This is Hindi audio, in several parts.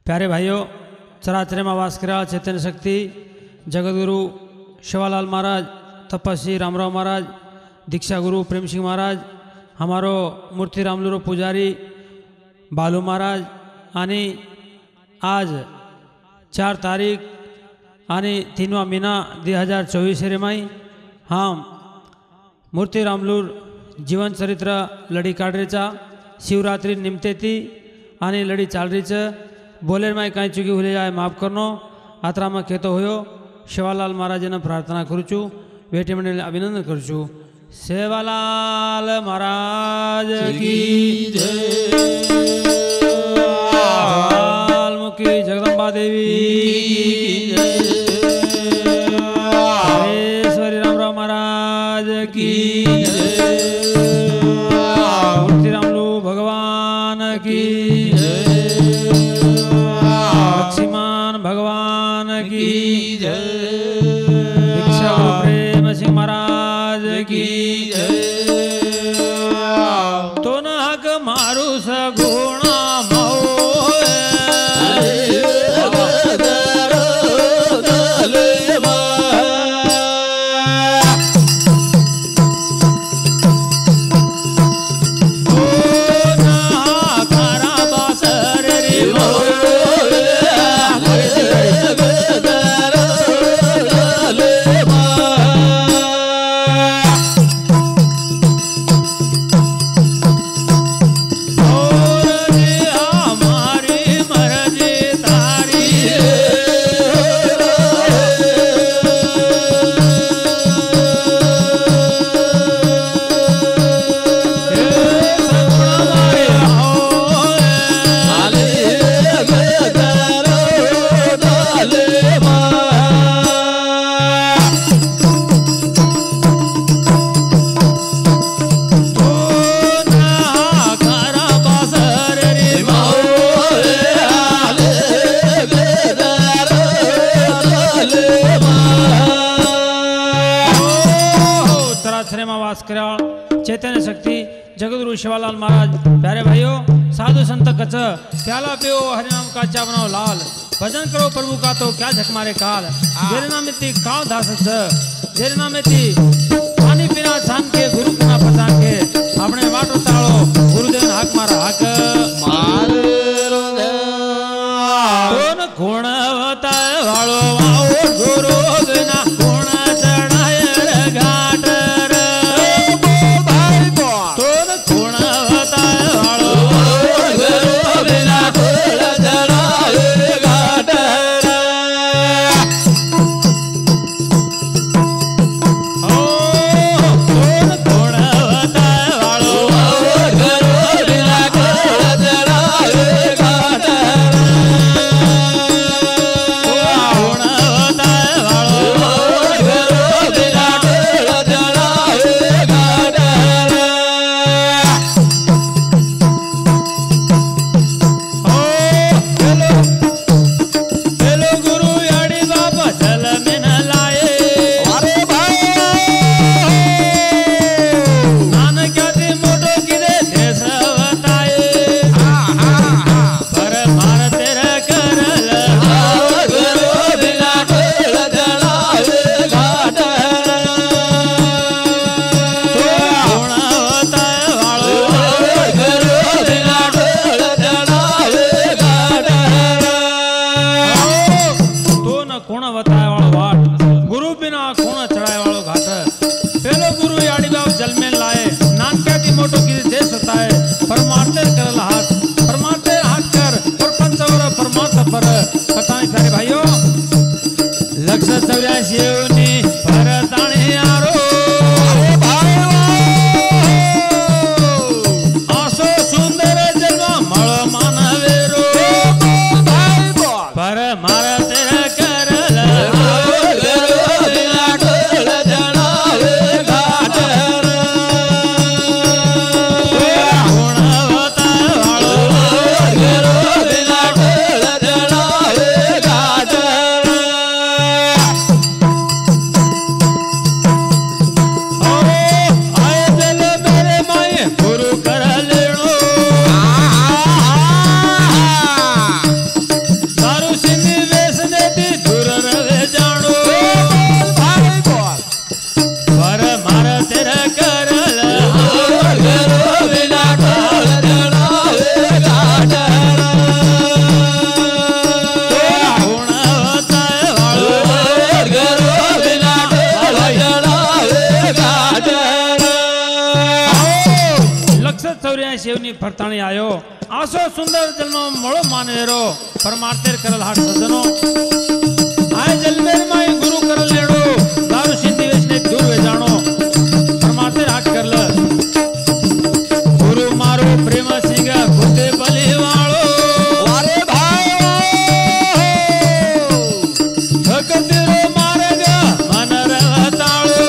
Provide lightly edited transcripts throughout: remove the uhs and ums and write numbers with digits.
प्यारे भाइयों, चराचर में वास करा चैतन्य शक्ति जगतगुरु शिवालाल महाराज, तपस्वी रामराव महाराज, दीक्षा गुरु प्रेम सिंह महाराज, हमारो मूर्ति रामलुरो पुजारी बालू महाराज आणि आज 4 तारीख आणि 3वा महिना 2024 रेमाई हम मूर्ति रामलूर जीवन चरित्र लढी काढरेचा शिवरात्री निमते ती आणि लढी चालरीचं बोलेर में कहीं चुकी हुई जाए माफ करनो आत्रा में कहतो हो शिवालाल महाराज ने प्रार्थना करूँ बेटी मंडल अभिनंदन करूँ। सेवालाल महाराज की जय, मुखी जगदम्बा देवी की जय, श्री रामराव महाराज की जय, मूर्ति रामलू भगवान की जय, लक्ष्मण भगवान की जय, दीक्षा प्रेम सिंह महाराज की जय। तो न हक मारू सगुणा चैतन्य शक्ति जगतगुरु शिवालाल महाराज। प्यारे भाइयों, साधु संत कच प्याला पियो हरिनाम का चा बनाओ लाल, भजन करो प्रभु का तो क्या झक मारे काल, जेरे नाम में ती काव दास जेरे नाम में ती पानी पीना छान के गुरु ना पहचान के अपने वाटो तालो गुरुदेव हाक मारा हाक कौन गुण होता वालो आओ गुरु बिना गुण चढ़ाए घाट Oh सचौरिया शेवनी फरताणी आयो आसो सुंदर जन्म मोळो मानवेरो परमार्थे करल हाट सजनो आय जलमेर माई गुरु करल लेडो दारू सिंधी वेशने दूर वे जाणो परमार्थे हाट करल गुरु मारो प्रेम सिंह खुदे बली वाळो वारे भाई भगतिरो मार्ग मन रवताळो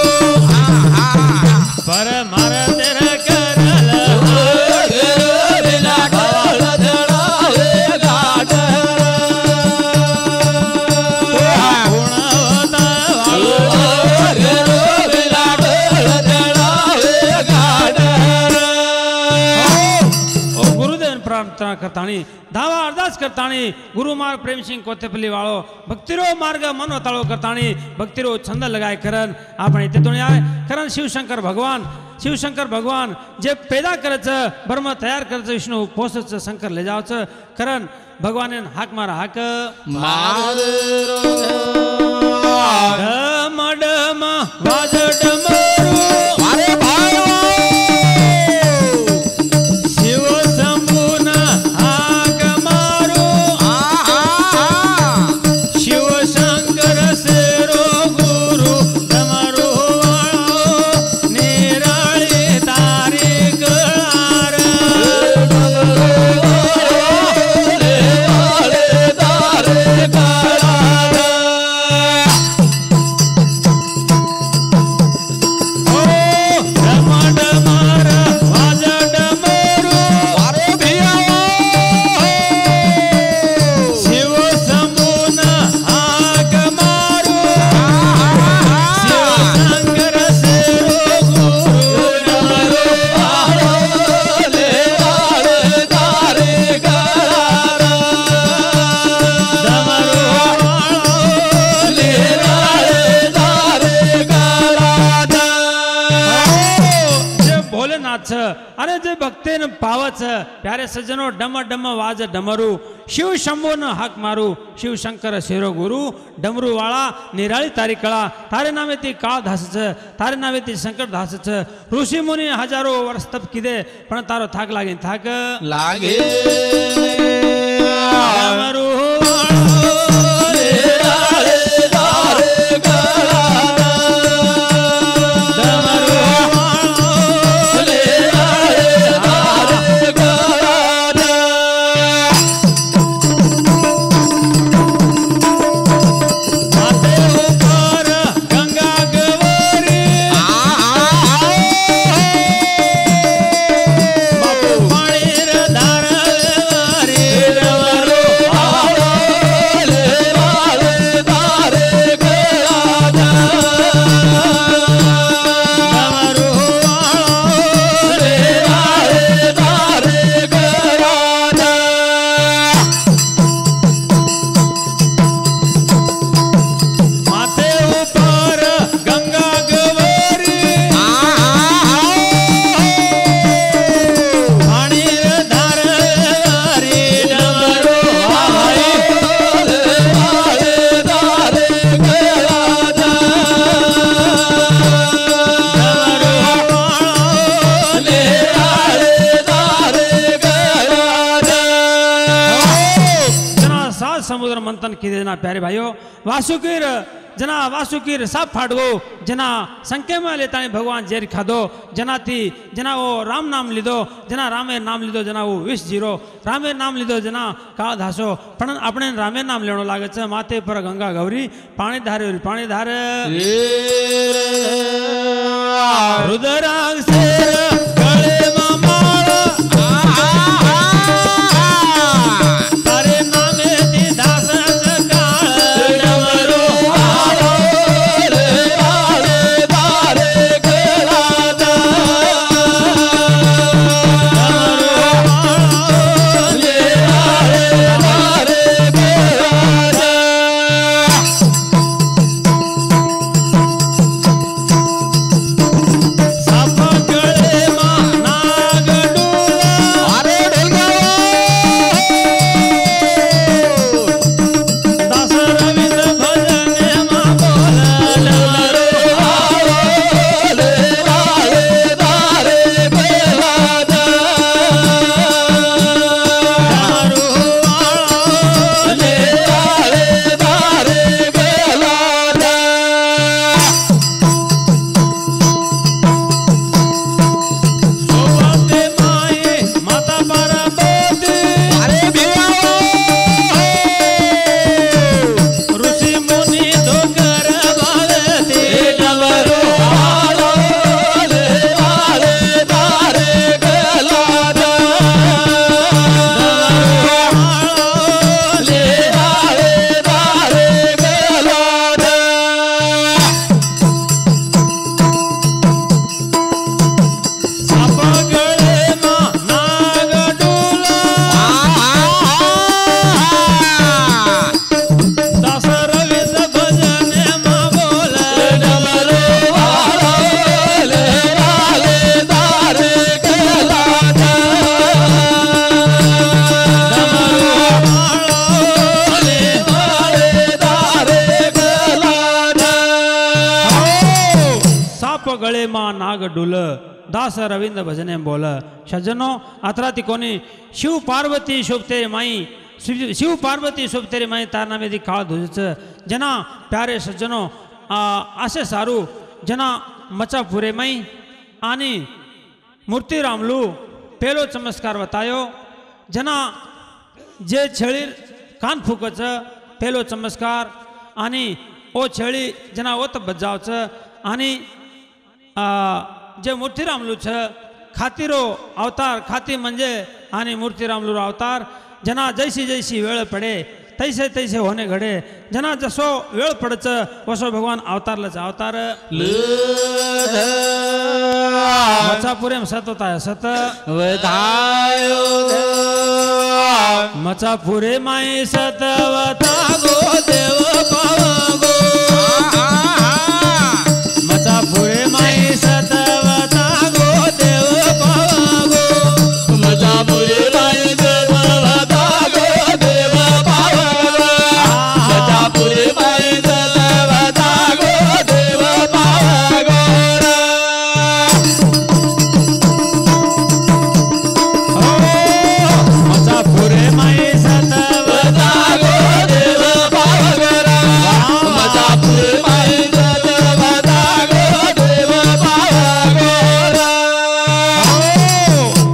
पर मार तेरे करल प्रार्थना करताणी धावा अरदास करताणी गुरु मार्ग प्रेम सिंह कोतेपल्ली वाळो भक्तिरो मार्ग मनोताळो करताणी भक्तिरो छंद लगाय करन आपण इथे दोन आय करन शिवशंकर भगवान जे पैदा करायचं ब्रह्म तयार करायचं विष्णू पोसचं शंकर ले जावचं करन भगवान हाक मारा हाक डम डम वाज डमरू वारे भाई शिव शंभून हाक मारू शिव शंकर सेरो गुरु डमरू वाळो निराळे तारे कळार अरे जे भक्तेन पावच प्यारे सज्जनो डम डम वाज डमरू शिव शंभून हाक मारू शिव शंकर शेरो गुरु डमरू वाळा निराळी तारी कळा तारे नावे ती काळ धासच तारे नावे ती संकट धासच ऋषी मुनी हजारो वर्ष तप किदे पण तारो थाक लागे थाक लागे डमरू समुद्र मंथन किदे जना प्यारे भाइयों वासुकीर साप फाटगो जना संख्या में लेता भगवान जेर खादो जना थी जना वो राम नाम लीधो जना रामे नाम लीधो जना वो विष जीरो रामे नाम लीधो जना काळ धासो पण अपने रामे नाम लेणो लागे छे माथे पर गंगा गौरी पाणी धार रुद्राक्ष गळे में माळ तारे नामे ती दासच काळ डमरू साप गळे दास रविंद्र भजने बोल सज्जनों अतराती कोणी शिव पार्वती शोभते माई शिव पार्वती शोभते माई तार नामे दी काळ धुजच जना प्यारे सज्जनों असे सारू जना मचा पुरे माई आणि मूर्ती रामलू पेलो चमत्कार बतायो जना जे छळी कान फुकच पेलो चमत्कार आणि ओ छळी जना ओत बजावच आणि जे मूर्ती रामलू छ खातीरो अवतार खाती म्हणजे आणि मूर्ती रामलू अवतार जना जैसी जैसी वेळ पडे तैसे तैसे होणे घडे जना जसो वेळ पडच वसो भगवान अवतारलच अवतार मचापुरे सत होता है सत मचापुरे माई सत वता गो देव पावगो मचापुरे माई सत वता गो देव पावगो मचापुरे माई सत वता गो देव पावगो मचापुरे माई सत वता गो देव पावगो मचापुरे माई सत वता गो देव पावगो मचापुरे माई सत वता गो देव पावगो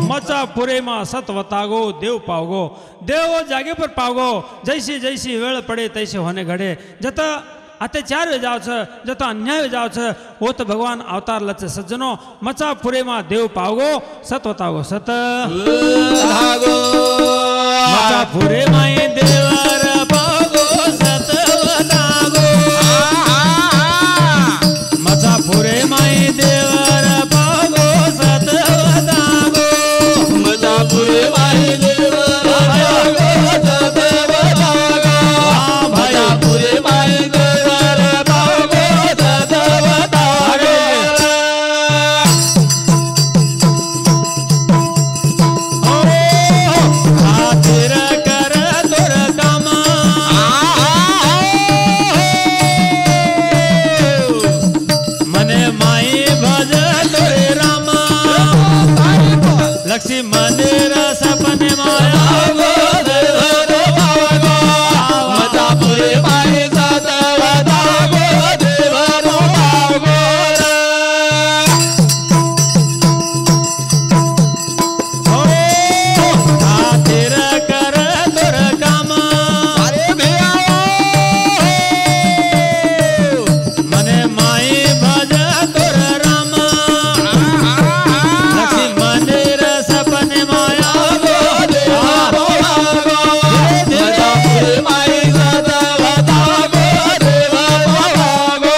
मचापुरे मा सत वतागो देव पावगो देव जागे पर पावगो जैसी जैसी वेळ पडे तैसे होणे घडे जत अत्याचार जावच जत अन्याय जावच वो तो भगवान अवतार लच सज्जनो मचापुरे मा देव पावगो सत वतागो सत मचापुरे माई देवर पावगो सत वतागो मचापुरे माई देवर पावगो सत वतागो मचापुरे माई देव पावगो सत वतागो मचापुरे माई देव पावगो सत वतागो खातिर कर तोर काम मने माई भज तोरे राम लक्ष्मी मंदिर सपने माया मचापुरे माई सत वतागो देव पावगो खातिर कर तोर काम अरे भैया मने माई भज तोर राम लक्ष्मी मंदिर सपने माया मचापुरे माई सत वतागो देव पावगो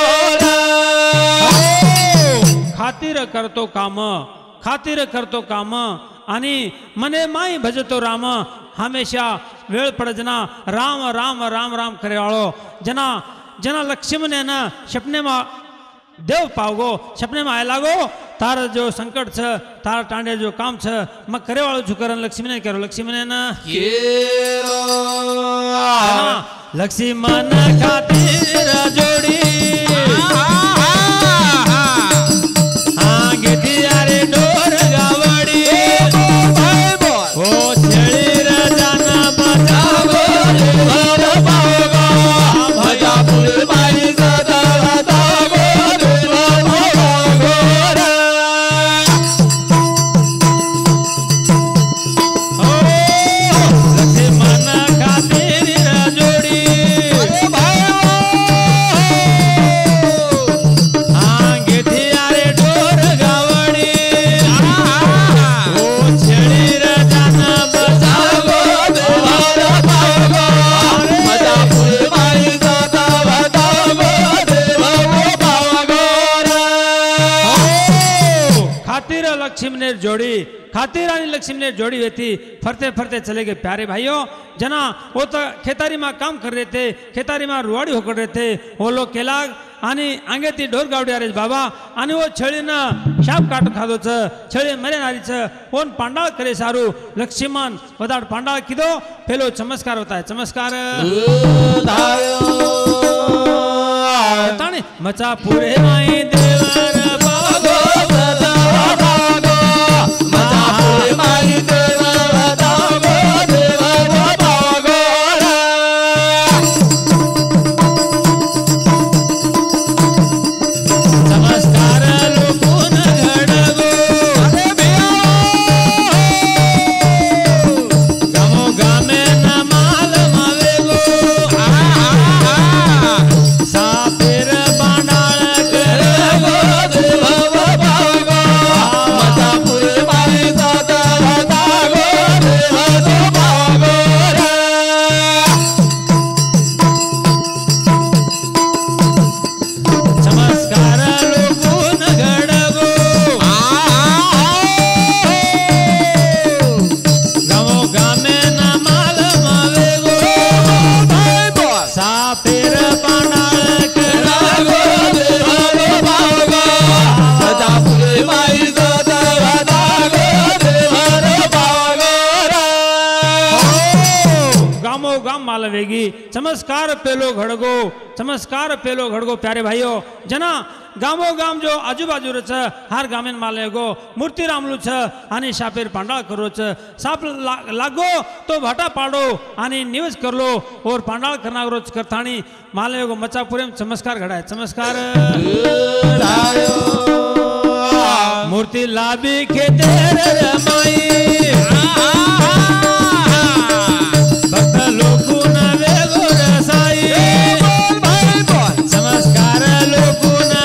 खातिर करतो काम आणि मने माई भजतो राम हमेशा वेळ पडजना राम राम राम राम करे वाळो जना जना लक्ष्मण न सपने मा देव पावगो सपने में आए लागो तार जो संकट छ तार टांडे जो काम छ म करे वाळो झुकरन लक्ष्मण करो लक्ष्मण न लक्ष्मण खातिर जोडी घेती अरे डोर गावडी ओ छेळी रजान बजावो देव पावगो मचापुरे माई सत वतागो देव पावगो लक्ष्मण खातिर जोडी घेती अरे डोर गावडी ओ छेळी रजान बजावो देव पावगो मचापुरे माई सत वतागो देव पावगो खातिर लक्ष्मणेर जोड़ी खातिर आणि लक्ष्मणेर जोड़ी होती फरते फरते चले गए प्यारे भाइयों जना वो तो खेतारी में काम कर रहे थे खेतारी में रुवाड़ी होकर रहे थे वो लोग केलाग आणि आंगे ती ढोर गावडी अरे बाबा आणि वो छळीनं शाप काट खादो छ छळी मरे नारी छ कोण पांडाळ करे सारू लक्ष्मण वदाड पांडाळ किदो पेलो चमत्कार होता है चमत्कार ताणे मचा पुरे माई देवर पावगो सत वतागो मालवेगी चमत्कार पेलो घड़गो चमत्कार पेलो घड़गो प्यारे भाइयों जना गामो गाम जो आजूबाजू छ हर गामेन मालेगो मूर्ति रामलू छ आणि शापेर पांडाळ करो छ साप लागो तो भाटा पाडो आणि निवेश करलो और पांडाळ करना रोज करताणी मालेगो मचापुरेम चमत्कार घडाय चमत्कार मूर्ति लाभी खेते रमाई भक्त लोकू न वेगो रसाई चमत्कार लोकू न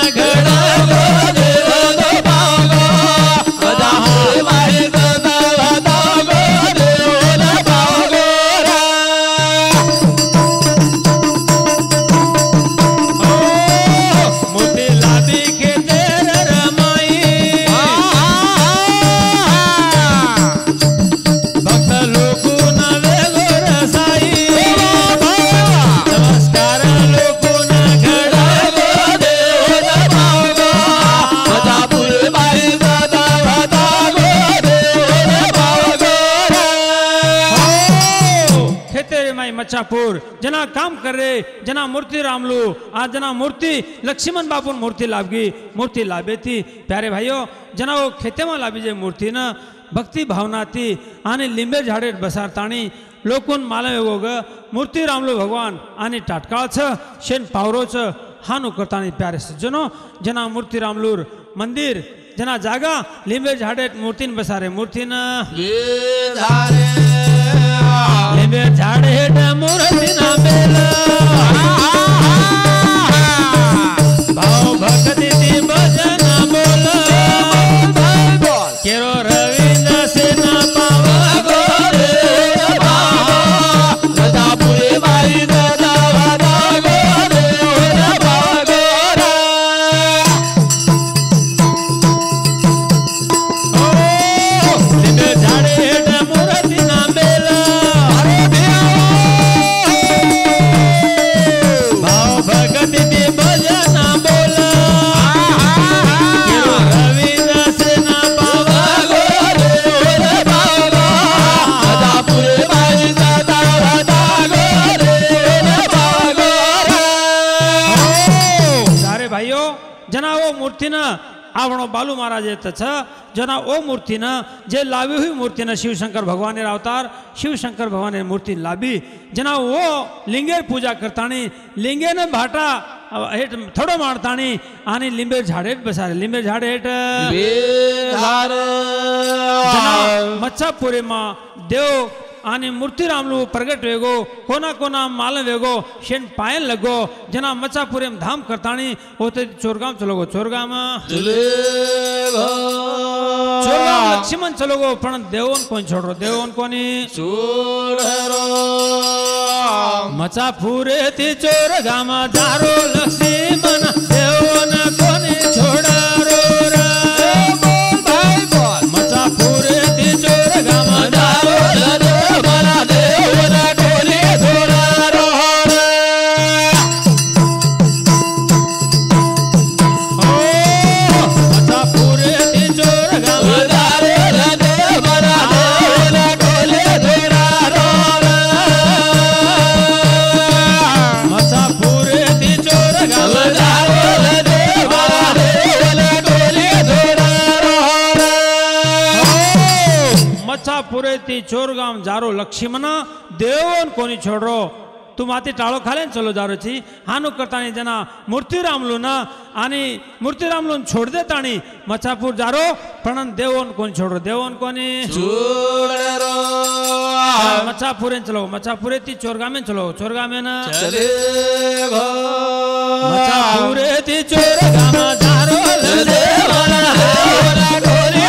मच्छापुर जना काम कर रहे जना मूर्ति रामलू आज जना मूर्ति लक्ष्मण बापू मूर्ति मूर्ति लाभे थी प्यारे भाइयों जना वो खेते में लाभी जे मूर्ति न भक्ति भावना थी आने लिंबे झाड़े बसारताणी लोकून मालवे होग मूर्ति रामलू भगवान आने टाटकाळ छ शेन पावरो छ हानु करताणी प्यारे सज्जनो जना मूर्ति रामलूर मंदिर जना जागा लिंबे झाड़े मूर्ति बसारे मूर्ति न लिंबे झाड़े मूर्ति न बेला भाव भक्ति ती भजन बोल केरो रविंद्र से न पावा गोरे मचापुरे माई दादा वादा गोरे बागोरा ओ लिंबे झाड़े मूर्ति न बेला जना वो मूर्ति न आवणो बालू महाराज छ जना वो मूर्ति न जे लावी हुई मूर्ति न शिवशंकर भगवान अवतार शिवशंकर भगवान मूर्ति लाभी जना वो लिंगेर पूजा करताणी लिंगे न भाटा हेठ थोडो मारताणी आणि लिंबे झाडे बसारे लिंबे झाडे हेठ जना मच्छापुरे मा देव आणि मूर्ति रामलू प्रगट वेगो कोना कोना माल वेगो शेन पायन लगो जना मचापुरे धाम करताणी होते चोरगाम चलोगो चोरगाम लक्ष्मण चलोगो पण देवोन कोण छोडरो देवोन कोणी छोडरो मचापुरे ती चोरगाम दारो लक्ष्मण देवोन कोणी छोडरो मचापुरे ती चोरगाम दारो पुरे ती चोरगाम जारो लक्ष्मण देवोन कोणी छोडरो तू माती टाळो खालेन चलो जारो छी हानु करतानी जना मूर्ति रामलू न आणि मूर्ति रामलू छोड़ देतानी मचापुर जारो पण देवोन कोणी छोडरो देवोन कोणी छोडरो मचापुरे चलो मचापुरे ती चोरगामेन चलो चोरगामेन चले गो मचापुरे ती चोरगाम जारो देवाला देवाला गोरी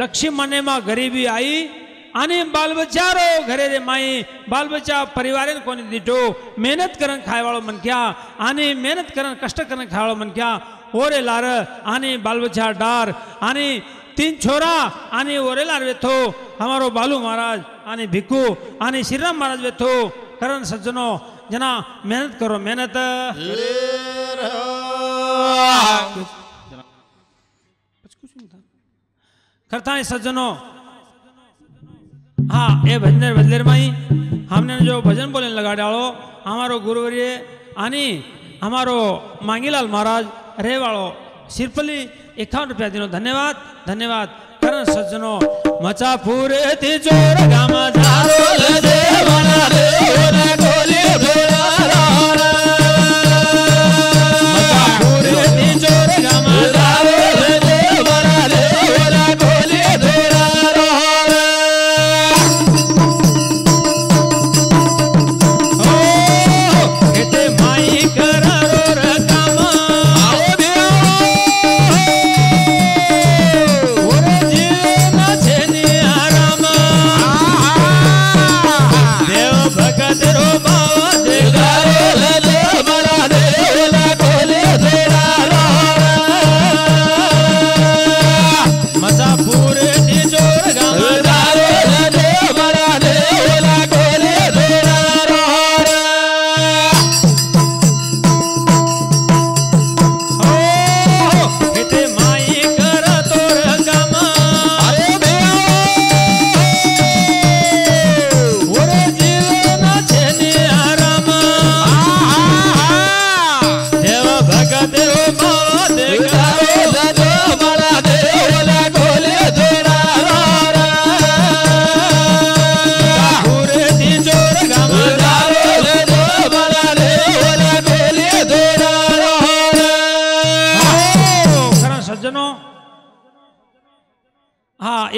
लक्ष्मी मने में गरीबी आई आने बाल बच्चारो घरे रे माई बाल बच्चा परिवार ने कोनी दीटो मेहनत करन खाए वालों मन क्या आने मेहनत करन कष्ट करन खाए वालों मन क्या ओरे लार आने बाल बच्चा डार आने 3 छोरा आने ओरे लार वेथो हमारो बालू महाराज आने भिक्खू आने श्रीराम महाराज वेथो करन सज्जनों जना मेहनत करो मेहनत करता है सज्जनों। हाँ ये भजन बदलेर माई हमने जो भजन बोलने लगा डालो हमारो गुरुवर्य आनी हमारो मांगीलाल महाराज रे वालो सिरपली 51 रुपया दिनो धन्यवाद धन्यवाद करण सज्जनों। मचा पूरे तिजोर गामा जारो ले देवाना रे ओरा गोली भोला मचा पूरे तिजोर गामा जारो ले देवाना रे ओरा गोली भोला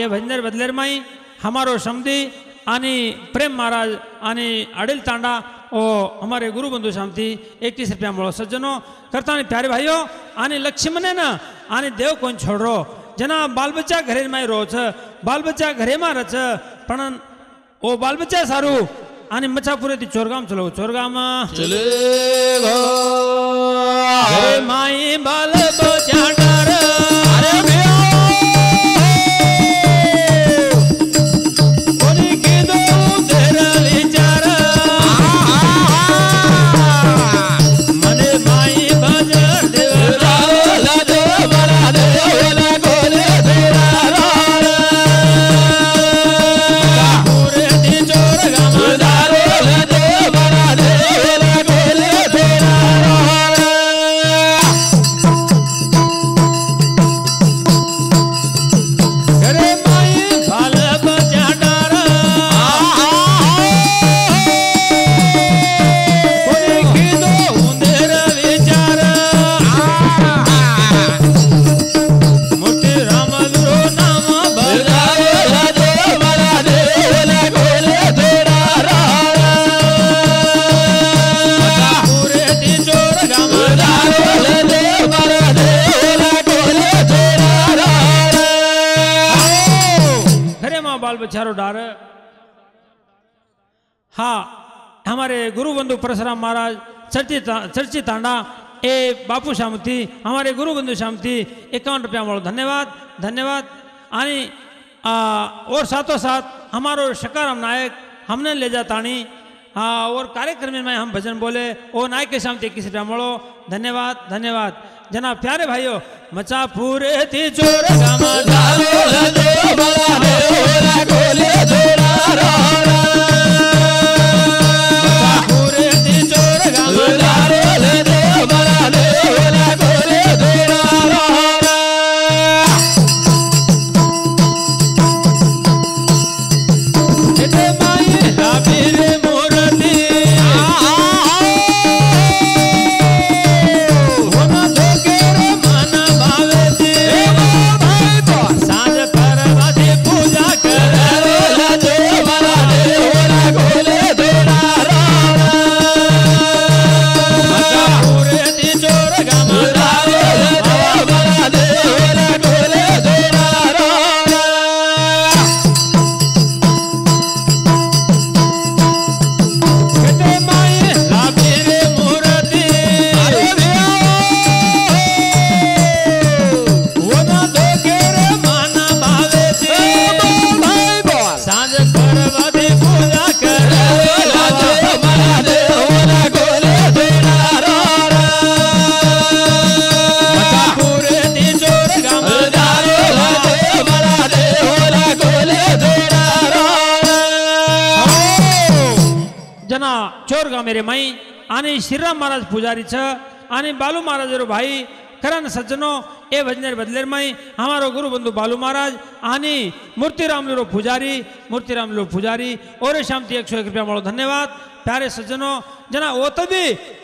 ये भजनेर बदलेर माई हमारो समधी आनी प्रेम महाराज आनी अडिल तांडा ओ हमारे गुरु बंधु शांति 21 रुपया मोड़ो सज्जनों करता प्यारे भाइयों आनी लक्ष्मण ने ना आनी देव कौन छोड़ो जना बाल बच्चा घरे में रो छ बाल बच्चा घरे में रच पण ओ बाल बच्चा सारू आनी मचापुरे थी चोरगाम चलो चोरगाम चले घरे माई बाल बच्चा डर अरे डार हाँ हमारे गुरु बंधु परशुराम महाराज चर्चित तांडा ए बापू शामती हमारे गुरु बंधु शामती 51 रुपया मोड़ो धन्यवाद धन्यवाद आनी और साथों साथ हमारो शकाराम नायक हमने ले जा तानी और कार्यक्रम में हम भजन बोले ओ नायक के शामती 21 रुपया मोड़ो धन्यवाद धन्यवाद जना प्यारे भाइयों मचा पूरे थी चोर गामा जारो ले बड़ा देवरा गोले धोरा मचा पूरे थी चोर गामा जारो ले बड़ा देवरा गोले धोरा इते माई लाबीर मूर्ति पूजा कर आणि श्रीराम महाराज पुजारी छ आणि बालू महाराज भाई खरं सज्जनो ए भजनेर बदलेर माई हमारो गुरु बंधु बालू महाराज आणि मूर्तिराम लो पुजारी और शामती 101 रुपया मारो धन्यवाद प्यारे सज्जनो जना ओत भी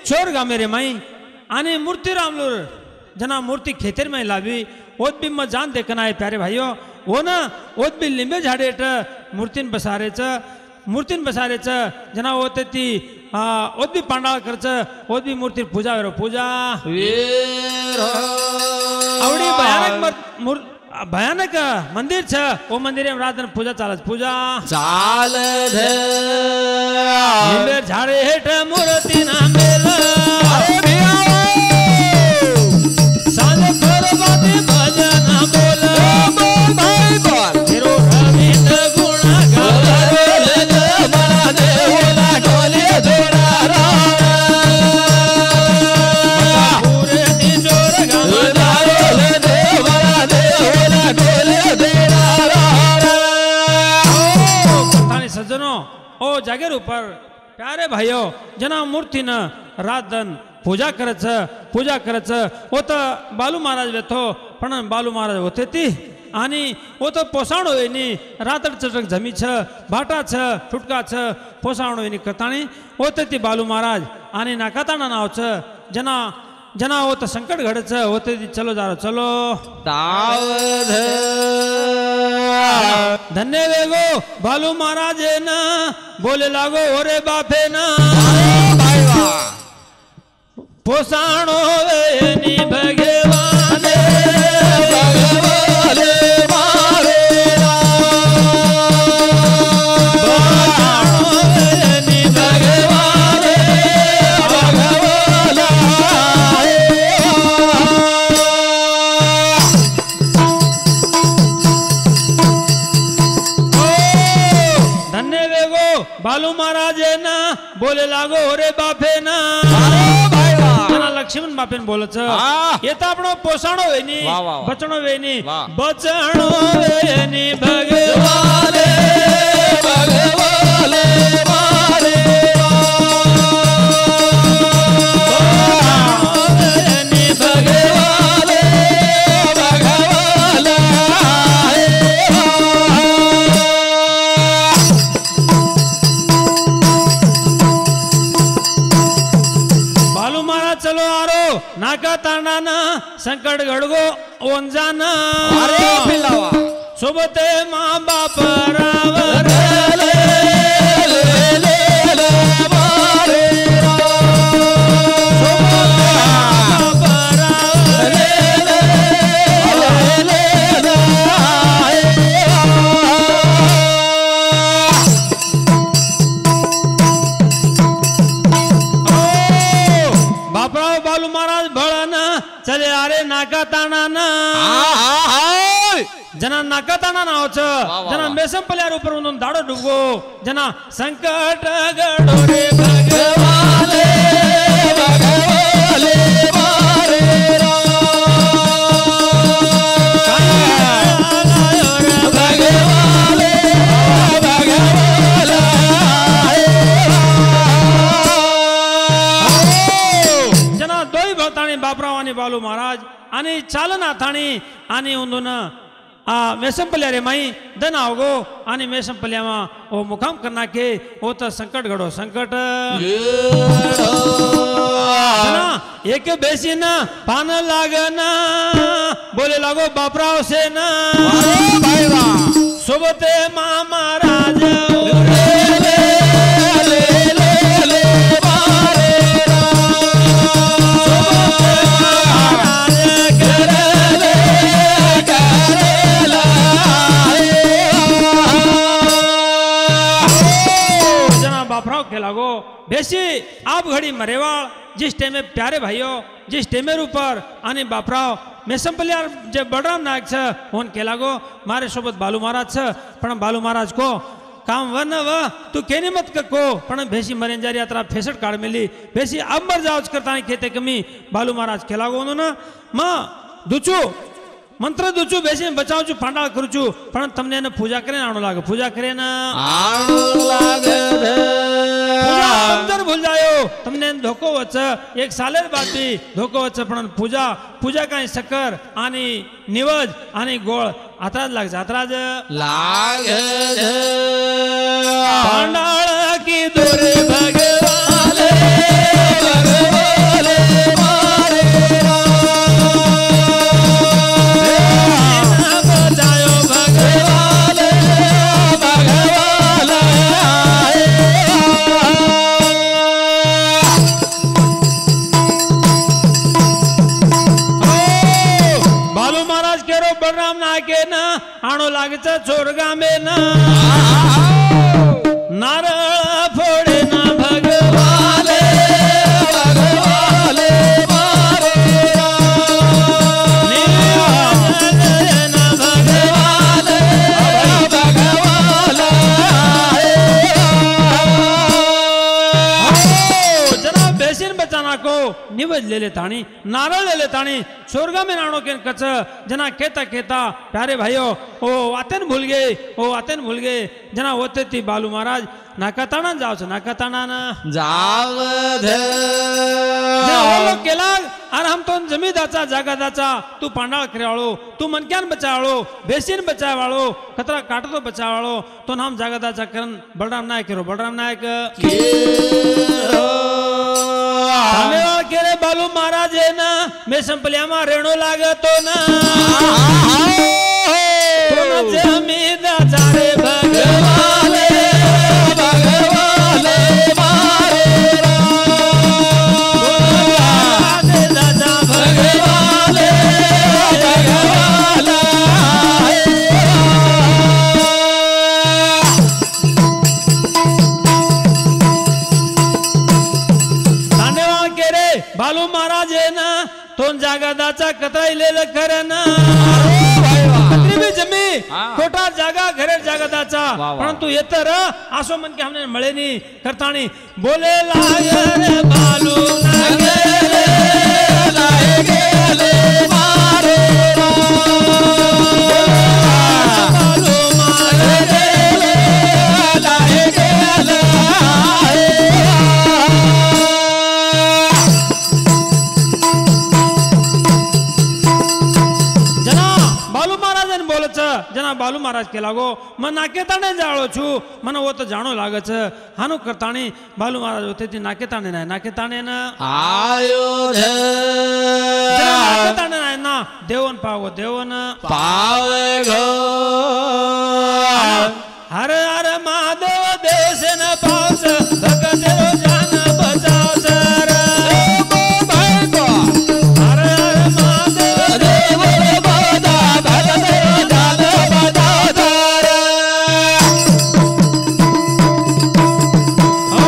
चोर गामे रे माई आणि मूर्तिराम लो जना मूर्ति खेतेर में लावी ओत भी म जान देखना है प्यारे भाइयों वो ना ओत भी लिंबे झाडे मूर्तीन बसारेच जना होते ती ओत भी पांडाळ करच ओत भी मूर्ती पूजा आवडी भयानक मंदिर छ ओ मंदिर में रात पूजा चालत पूजा चाल धे लिंबे झाडे हेठ मूर्ती ना मेल सांज खोरबाती भजन बोल भाई बोल हिरो रविंद गुणा पूरे दी जोर कथानी सज्जनों ओ जागेर ऊपर प्यारे भाइयों जना मूर्ति न रात दिन पूजा करच वो तो बालू महाराज वेतो पण बालू महाराज होते ती आणि वो तो पोसाणो वेनी रातड चटक जमी छ भाटा छ ठुटका छ पोसाणो वेनी कथाणी होते ती बालू महाराज आणि नाकाताना नाव छ जना वो तो संकट घडच होते ती चलो चलो दावध धन्य वेगो बालू महाराज ना बोले लागो ओरे बापे ना पोसाणो वेनी भगवान भगवान मारे पोसाणो वेनी भगवान धन्य वेगो बालू महाराज ना बोले लागो ओरे बापे ना लक्ष्मण बापेन बोलच येता आपण पोसाणो वेनी बचणो वेनी बचणो वेनी भगवान भगवान मारे वेनी भगवान बालू महाराज चलो आरो नाका तांडाना संकट घडगो ओंजाना अरे फिलावा सोबते माँ बाप रावर बालू महाराज भळना चले अरे नाका ताणाना जना नाका ताणा नावच जना मेसम पल्यार ऊपर उन दाडो डुबो जना संकट गडो रे भगवान भगवान मारे बापराव आणि बालू महाराज आणि चालना थाणी आणि उंदून मेसंपल्या रे माई दन आवगो आणि मेसंपल्यामा ओ मुकाम करना के ओ तो संकट घडो संकट एक बेसी ना पान लागना बोले लागो बापराव से ना सोबते माँ महाराज लागो बेसी आप घड़ी मरेवाल जिस टाइम में प्यारे भाइयों जिस टाइमेर ऊपर आने बापराव मेसंपल्यार जे बलराम नायक छ उन के लागो मारे सोबत बालू महाराज छ पण बालू महाराज को काम वन व तू केनी मत को पण भेसी मरेन जारी यात्रा फेसट काढ मेली भेसी अब मर जावच करता खेते कमी बालू महाराज के लागो न म दुचू मंत्र दूचू बेसी बचाव छू पांडाळ करू छू पण तमने ने पूजा करे आणो लागे पूजा करे ना आणो लागे पूजा अंदर भूल जायो તમને ધોકો વચ્ચે એક સાલે બાકી ધોકો વચ્ચે પણ પૂજા કાંઈ શક્કર આની નિવજ આની ગોળ આતરા જ લાગશે આતરા જ લાગે છે પાંડાળ કીધું રે ભગવાને ભગવાને મારે બચાયો ભગવાને ભગવાને બાલુ મહારાજ કેરો બલરામ ના કે ના આણો લાગે છે ચોર ગામે ના નારળ ફોડે ના ભગવાને ભગવાને મારે ના ભગવાને ભગવાને જરા બેસીને બચાના को निवज ले ले ताणी नारळ ले ले ताणी स्वर्गा में नाणो के कच जना कहता कहता प्यारे भाइयों ओ वातेन भूल गए जना होते थी बालू महाराज नाकाताना जाओ छ नाकाताना ना जाव धे ओलो केलाग अरे हम तो जमीदाचा जागादाचा तू पांडाळ करेवाळो तू मनक्यान बचावाळो बेसीन बचावाळो खतरा काटतो बचावाळो तो नाम जागादाचा करन बलराम नायक करो बलराम नायक धन्यवाद केरे बालू महाराज है ना मैं संपलिया में रेणो लागतो ना तो न जमीदाचा रे भगवाने भगवाने मारे दादा भगवाने भगवाने धन्यवाद केरे बालू महाराज है ना तो जागादाचा कतराई ले खरे ना भी जमी खोटा जागा घरे जागादाचा परंतु येतर आसो मन के हमने मळे नी करताणी बोले लागे रे बालू लागे रे लागे ले मारे बालू मारे लागे ले जना बालू महाराज ने बोले छ जना बालू महाराज के लागो मन नाके ताणे जाळो छु मन वो तो जाणो लागे छ हानु करताणी बालू महाराज होते ती नाके ताणे ना आयो धे नाके ताणे ना देवन पावो देवन पावे गो हर हर महादेव देश न पावस भगत देव जान बचाव सर हर हर महादेव देव बादा भगत दाद बदादार ओ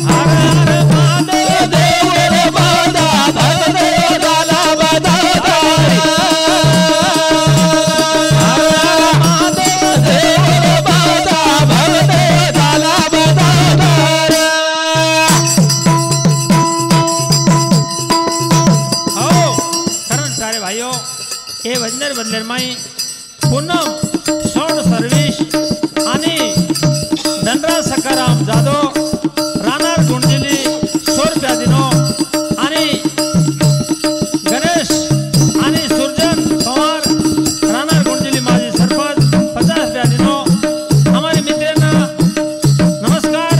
हर हर महादेव देव बादा भगत दाद बदादार हर हर महादेव देव बादा भगत दाद बदादार हो करण सारे भाइयों ए वजनर बदलेर माई पूनम सोड सर्विस आणि धनराज सकाराम जाधव रानार गुंडजिली 100 रुपया दिनो आणि गणेश आणि सुरजन पवार रानार गुंडजिली माजी सरपंच 50 रुपया दिनो हमारे मित्रांना नमस्कार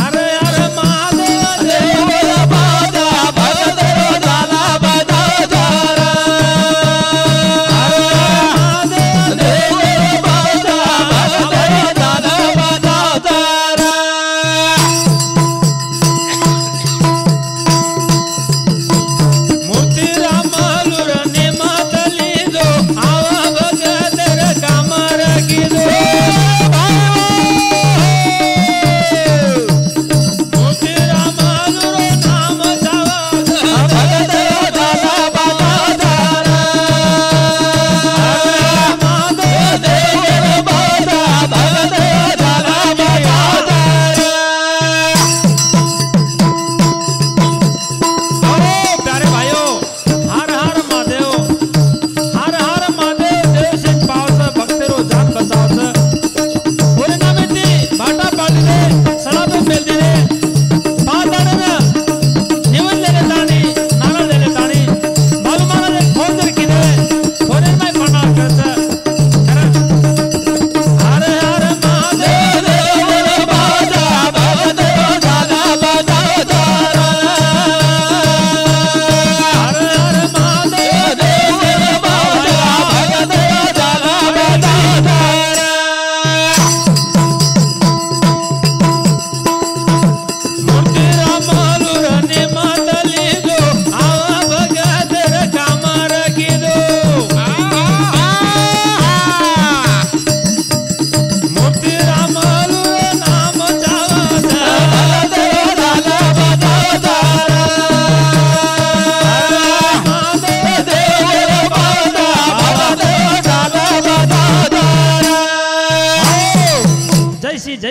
हर हर महादेव देव बादा भगत दाद बदादार देव बादा भगत दाद बदादार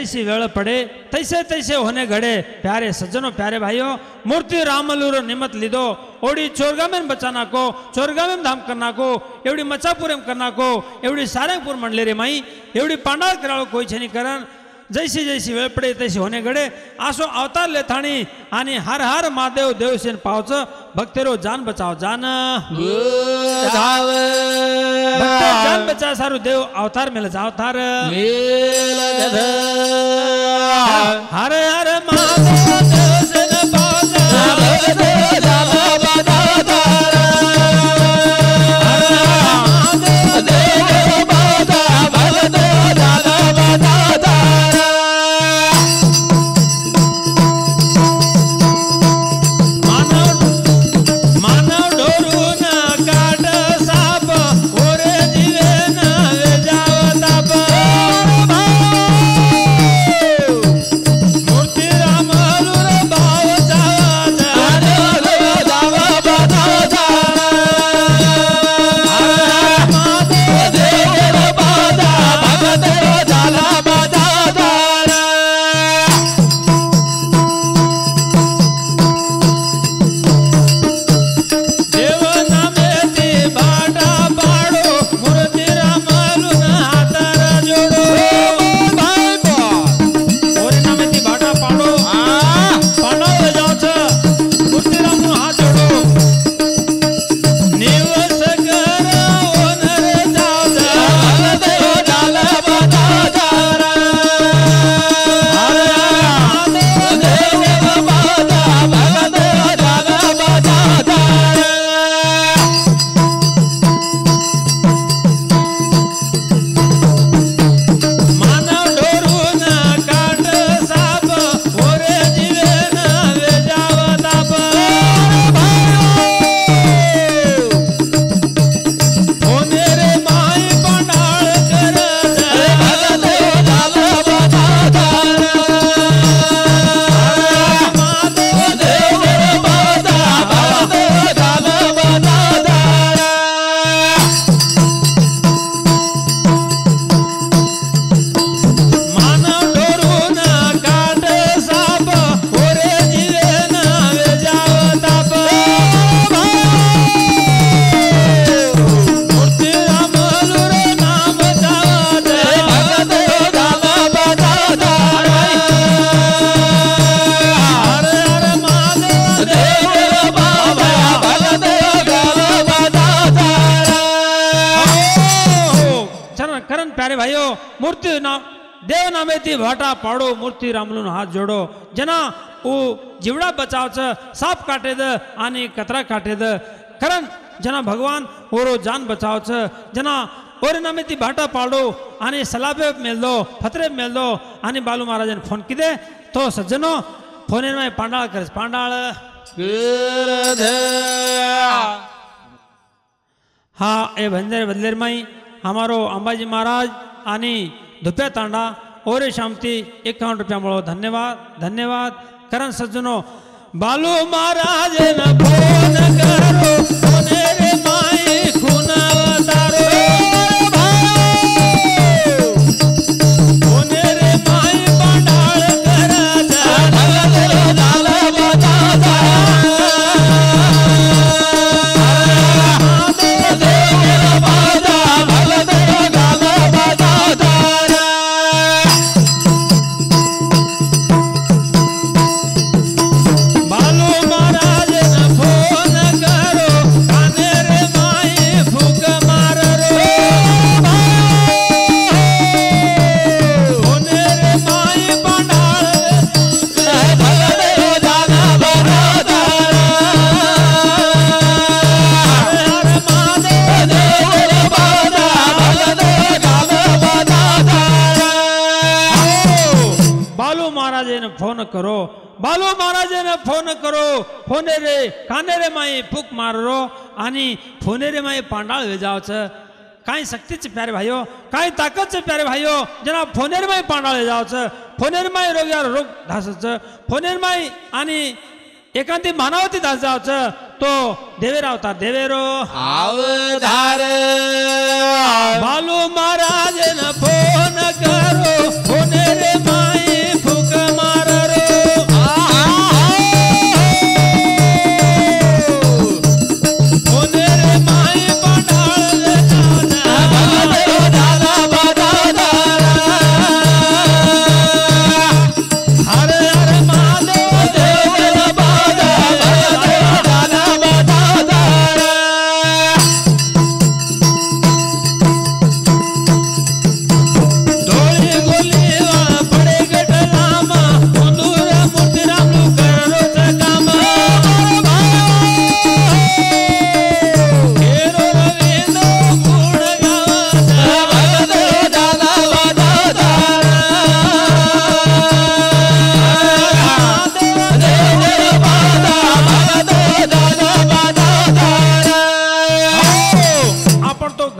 जैसी वेळ पड़े तैसे तैसे होने घड़े। प्यारे सज्जनों प्यारे भाइयों मूर्ति रामलूरो निमत लीधो ओडी चोरगामेन बचाना को चोरगामेन धाम करना को एवढी मचापुरेम करना को एवढी सारंगपूर म्हणले रे माई एवढी पांडाळ कराळो कोई छे नहीं करन। जैसी जैसी वेळ पडे तैसी होने घडे आसो अवतार लेथाणी आणि हर हर महादेव देवसेन पावच भक्तेरो जान बचाव जान जान बचा सारू देव अवतार मेल अवतार हर हर महादेव देवसेन पावच मूर्ति नाम देव नामे ती भाटा पाडो मूर्ति रामलून हात जोडो जना ओ जिवडा बचावच साप काटेद आणि कतरा काटेद कारण जना भगवान ओरो जान बचावच जना ओरे नामे ती भाटा पाडो आणि सलाबे मेलदो फतरे मेलदो आणि बालू महाराजन फोन किदे तो सज्जनो फोन में पांडाळ करस पांडाळ हा ए भंदेर बदलेर माई हमारो अंबाजी महाराज आणि धुप्या तांडा ओरे शामती 51 रुपया मिळो धन्यवाद धन्यवाद करण सज्जनो बालू महाराज न फोन करो कोने रे माई खून अवतारो कोने रे माई पांडाळ करा जा दाल बता करो बालू महाराज ने फोन करो फोने रे काने रे माई फूक मारो आणि फोने रे माई पांडाळ वेजावच काही शक्तीचे प्यारे भाइयों काही ताकदचे प्यारे भाइयों जना फोने रे माई पांडाळ वेजावच फोने रे माई रोग्यावर रोग धासच फोने रे माई आणि एकांती मानवती दास जावच तो देवेर अवतार देवेरो अवतार बालू महाराज ने फोन करो फोने रे माई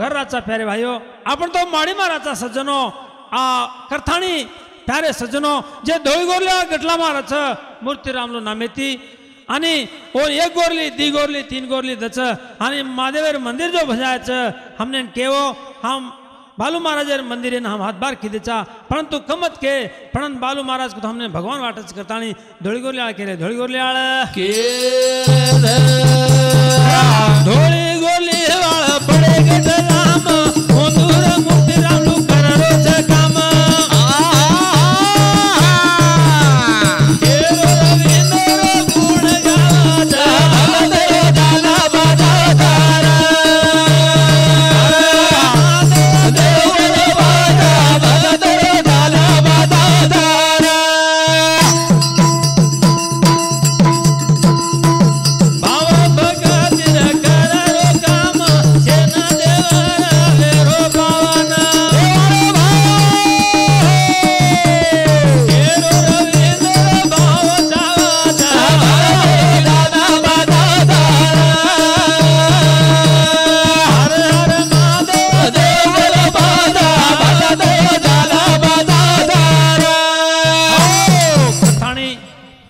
घर राचा प्यारे भाइयों आपण तो माड़ी महाराजा सज्जनो आ करथाणी प्यारे सज्जनो जे धोळी गोरल्या गटला महाराज मूर्तीरामलो नामेती आणि और एक गोरली दी गोरली तीन गोरली दच आणि महादेवर मंदिर जो भजायचं हमने केवो हम बालू महाराज मंदिर हम हाथ बार खिदेचा परंतु कमत के पण बालू महाराज को तो हमने भगवान वाटच करतानी धोळी गोरल्याळ केले धोळी गोरल्याळ धोळी गोरल्याळ पडे गटलाम ओंदूर मूर्तीरामलो कररोच काम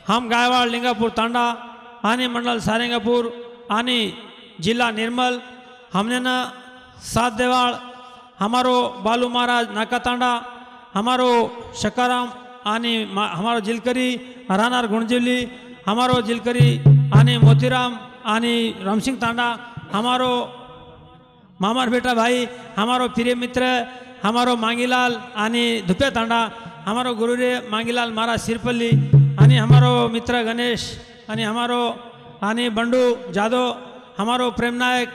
हम गायवाड़ लिंगापुर तांडा आनी मंडल सारंगापुर आनी जिला निर्मल हमने न सात देवाड़ हमारो बालू महाराज नाका तांडा हमारो शकाराम आनी हमारो जिलकरी रानार गुणजिवली हमारो जिलकरी आनी मोतीराम आनी रामसिंह तांडा हमारो मामार बेटा भाई हमारो प्रिय मित्र हमारो मांगीलाल आनी धुपे तांडा हमारो गुरुरे मांगीलाल महाराज सिरपल्ली आणि हमारो मित्र गणेश आणि हमारो आणि बंडू जादव हमारो प्रेम नायक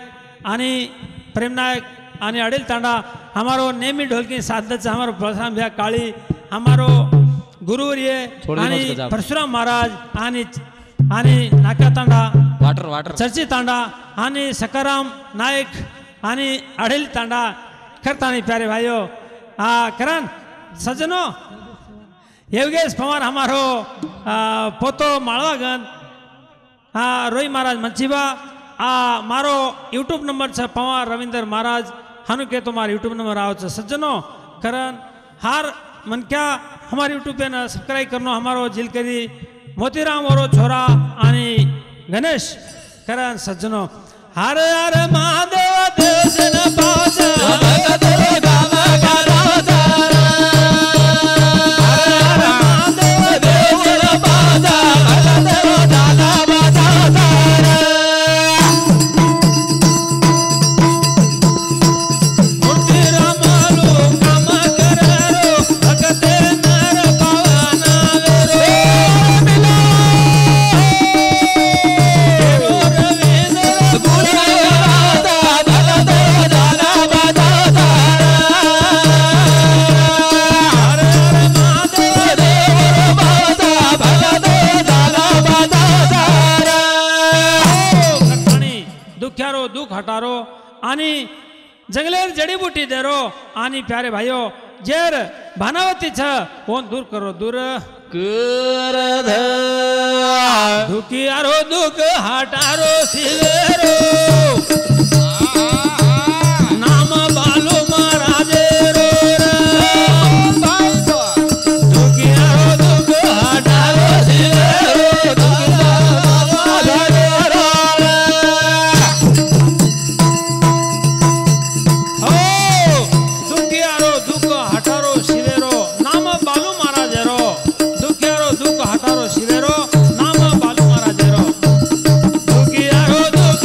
आणि अडिल तांडा हमारो नेमी ढोलकी साधच हमारो परशुराम भैया काळी हमारो गुरुवर्य आणि परशुराम महाराज आणि नाका तांडा वाटर चर्ची तांडा आणि सकाराम नायक आणि अडिल तांडा करतानी प्यारे भाइयों करण सज्जनो योगेश पवार हमारो पोतो माळवागन रोई महाराज मंचीबा मारो यूट्यूब नंबर छ पवार रविंदर महाराज हनु के तुम्हारा यूट्यूब नंबर आओ छ सज्जनो करण हार मन क्या हमारे यूट्यूब पे न सब्सक्राइब करनो हमारो जिलकरी मोतीराम और छोरा आनी गणेश करण सज्जनो हर हर महादेव देश न पास दुख हटारो आनी जंगलेर जड़ीबूटी देरो आनी प्यारे भाइयों जेर भानावती छ वो दूर करो दूर कर दुखियारो दुख हटारो सिवेरो नाम बालू महाराज रो दुखियारो दुख हटारो सिवेरो शिवेरो नाम बालू महाराज रो दुखियारो दुख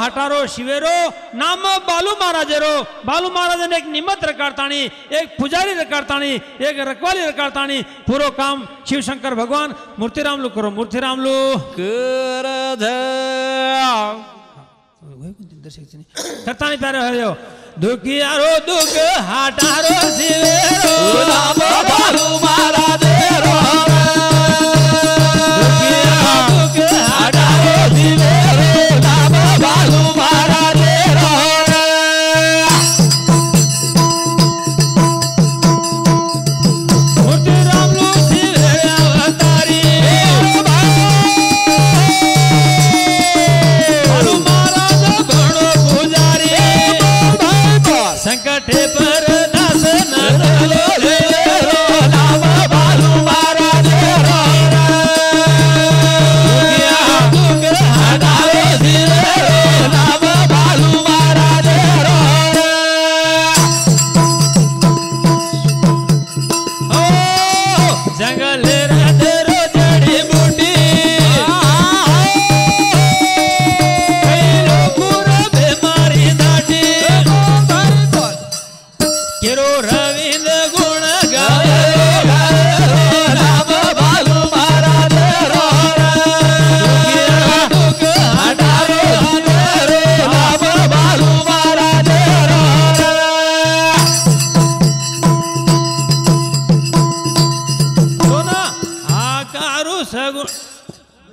हटारो शिवेरो नाम बालू महाराजेरो बालू महाराजने एक निमित्त रकारताणी एक पुजारी रकारताणी एक रखवाली रकारताणी पूरो काम शिव शंकर भगवान मूर्तिरामलू करो मूर्तिरामलू कर करताणी प्यारे हरियो दुखियारो दुख हटारो शिवेरो नाम बालू महाराजेरो संकटे पर दास न नाम बालू महाराजेरो हटारो शिवेरो नाम बालू महाराजेरो ओ जंगल राधरो जड़ी बूटी बीमारी दाटी केरो रविंद गुण गावे नाम बालू महाराजेरो दुख हटारो शिवेरो नाम बालू महाराजेरो सोना आकारू सगुण